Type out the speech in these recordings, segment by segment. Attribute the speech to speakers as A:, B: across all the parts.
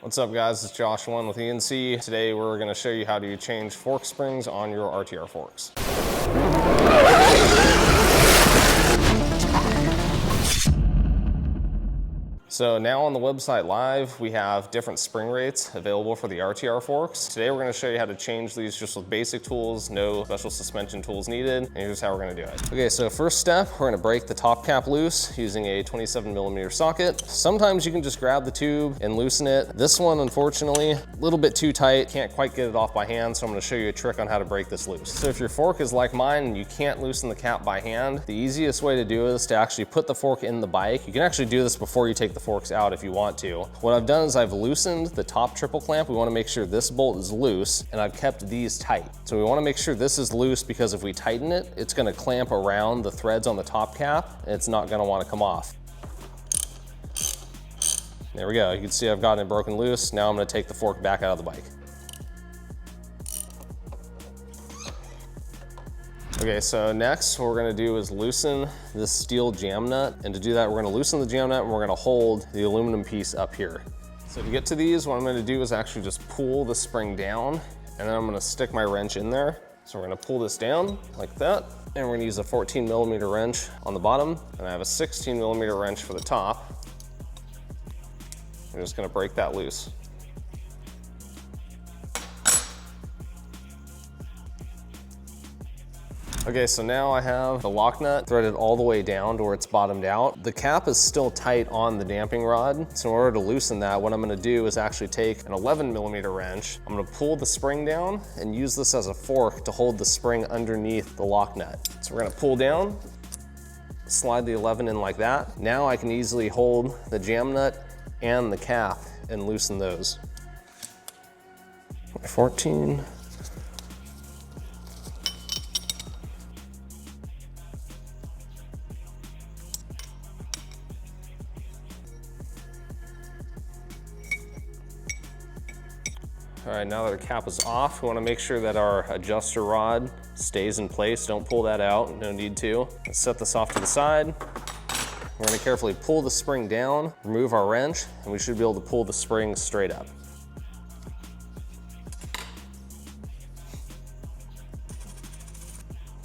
A: What's up guys, it's Josh One with ENC. Today we're going to show you how to change fork springs on your RTR forks. So now on the website live, we have different spring rates available for the RTR forks. Today we're going to show you how to change these just with basic tools, no special suspension tools needed, and here's how we're going to do it. Okay, so first step, we're going to break the top cap loose using a 27mm socket. Sometimes you can just grab the tube and loosen it. This one, unfortunately, a little bit too tight, can't quite get it off by hand, so I'm going to show you a trick on how to break this loose. So if your fork is like mine and you can't loosen the cap by hand, the easiest way to do it is to actually put the fork in the bike. You can actually do this before you take the forks out if you want to. What I've done is I've loosened the top triple clamp. We want to make sure this bolt is loose, and I've kept these tight. So we want to make sure this is loose because if we tighten it, it's going to clamp around the threads on the top cap and it's not going to want to come off. There we go. You can see I've gotten it broken loose. Now I'm going to take the fork back out of the bike. Okay, so next what we're gonna do is loosen this steel jam nut. And to do that, we're gonna loosen the jam nut and we're gonna hold the aluminum piece up here. So to get to these, what I'm gonna do is actually just pull the spring down and then I'm gonna stick my wrench in there. So we're gonna pull this down like that. And we're gonna use a 14mm wrench on the bottom. And I have a 16mm wrench for the top. We're just gonna break that loose. Okay, so now I have the lock nut threaded all the way down to where it's bottomed out. The cap is still tight on the damping rod. So in order to loosen that, what I'm gonna do is actually take an 11mm wrench. I'm gonna pull the spring down and use this as a fork to hold the spring underneath the lock nut. So we're gonna pull down, slide the 11 in like that. Now I can easily hold the jam nut and the cap and loosen those. 14. All right, now that our cap is off, we want to make sure that our adjuster rod stays in place. Don't pull that out, no need to. Let's set this off to the side. We're going to carefully pull the spring down, remove our wrench, and we should be able to pull the spring straight up.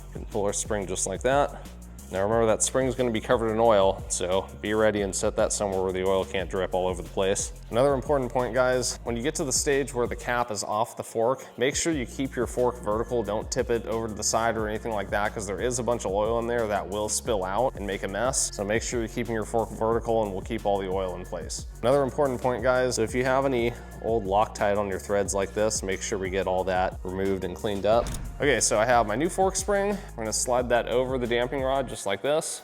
A: We can pull our spring just like that. Now remember that spring is going to be covered in oil, so be ready and set that somewhere where the oil can't drip all over the place. Another important point, guys, when you get to the stage where the cap is off the fork, make sure you keep your fork vertical. Don't tip it over to the side or anything like that because there is a bunch of oil in there that will spill out and make a mess. So make sure you're keeping your fork vertical and we'll keep all the oil in place. Another important point, guys, if you have any old Loctite on your threads like this, make sure we get all that removed and cleaned up. Okay, so I have my new fork spring. I'm gonna slide that over the damping rod just like this.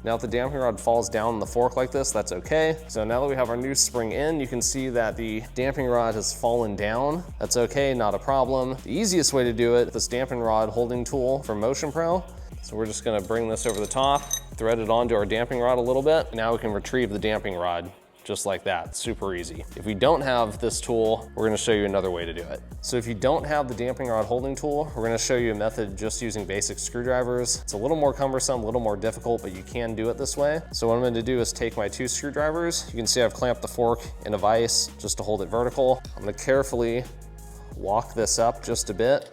A: Now if the damping rod falls down the fork like this, that's okay. So now that we have our new spring in, you can see that the damping rod has fallen down. That's okay, not a problem. The easiest way to do it, this damping rod holding tool from Motion Pro. So we're just gonna bring this over the top, thread it onto our damping rod a little bit. Now we can retrieve the damping rod. Just like that, super easy. If we don't have this tool, we're gonna show you another way to do it. So if you don't have the damping rod holding tool, we're gonna show you a method just using basic screwdrivers. It's a little more cumbersome, a little more difficult, but you can do it this way. So what I'm gonna do is take my 2 screwdrivers. You can see I've clamped the fork in a vise just to hold it vertical. I'm gonna carefully walk this up just a bit,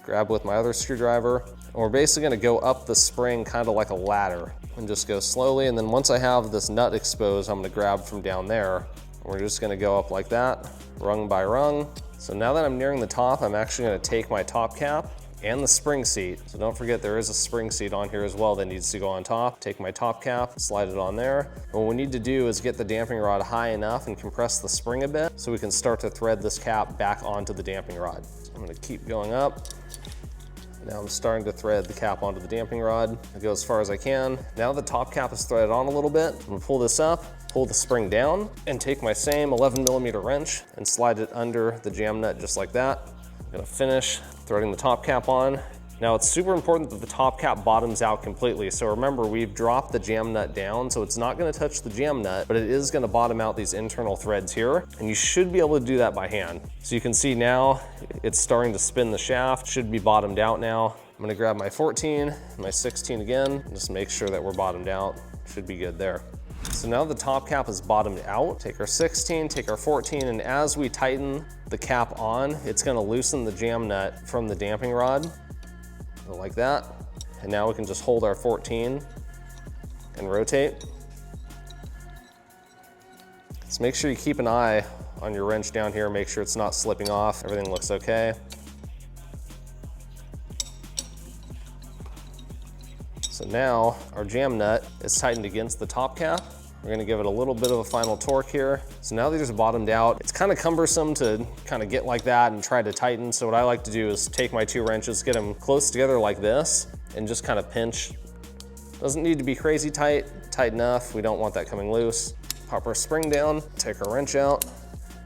A: grab with my other screwdriver, and we're basically gonna go up the spring kind of like a ladder and just go slowly. And then once I have this nut exposed, I'm gonna grab from down there. We're just gonna go up like that, rung by rung. So now that I'm nearing the top, I'm actually gonna take my top cap and the spring seat. So don't forget there is a spring seat on here as well that needs to go on top. Take my top cap, slide it on there. And what we need to do is get the damping rod high enough and compress the spring a bit so we can start to thread this cap back onto the damping rod. So I'm gonna keep going up. Now I'm starting to thread the cap onto the damping rod. I go as far as I can. Now the top cap is threaded on a little bit. I'm gonna pull this up, pull the spring down, and take my same 11mm wrench and slide it under the jam nut just like that. I'm gonna finish threading the top cap on. Now it's super important that the top cap bottoms out completely. So remember, we've dropped the jam nut down, so it's not gonna touch the jam nut, but it is gonna bottom out these internal threads here. And you should be able to do that by hand. So you can see now it's starting to spin the shaft, should be bottomed out now. I'm gonna grab my 14, my 16 again, and just make sure that we're bottomed out. Should be good there. So now the top cap is bottomed out. Take our 16, take our 14, and as we tighten the cap on, it's gonna loosen the jam nut from the damping rod, like that. And now we can just hold our 14 and rotate. So make sure you keep an eye on your wrench down here, make sure it's not slipping off. Everything looks okay. So now our jam nut is tightened against the top cap. We're gonna give it a little bit of a final torque here. So now these are bottomed out. It's kind of cumbersome to kind of get like that and try to tighten. So what I like to do is take my 2 wrenches, get them close together like this, and just kind of pinch. Doesn't need to be crazy tight, tight enough. We don't want that coming loose. Pop our spring down, take our wrench out,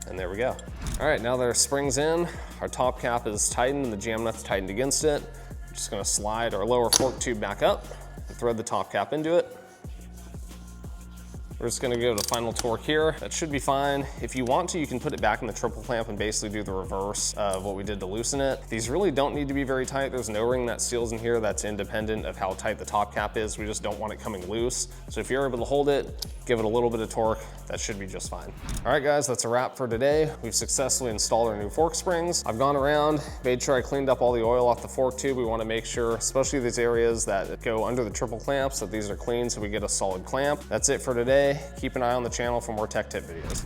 A: and there we go. All right, now that our spring's in, our top cap is tightened and the jam nut's tightened against it. I'm just gonna slide our lower fork tube back up and thread the top cap into it. We're just gonna give it a final torque here. That should be fine. If you want to, you can put it back in the triple clamp and basically do the reverse of what we did to loosen it. These really don't need to be very tight. There's no ring that seals in here that's independent of how tight the top cap is. We just don't want it coming loose. So if you're able to hold it, give it a little bit of torque, that should be just fine. All right, guys, that's a wrap for today. We've successfully installed our new fork springs. I've gone around, made sure I cleaned up all the oil off the fork tube. We wanna make sure, especially these areas that go under the triple clamps, that these are clean so we get a solid clamp. That's it for today. Keep an eye on the channel for more tech tip videos.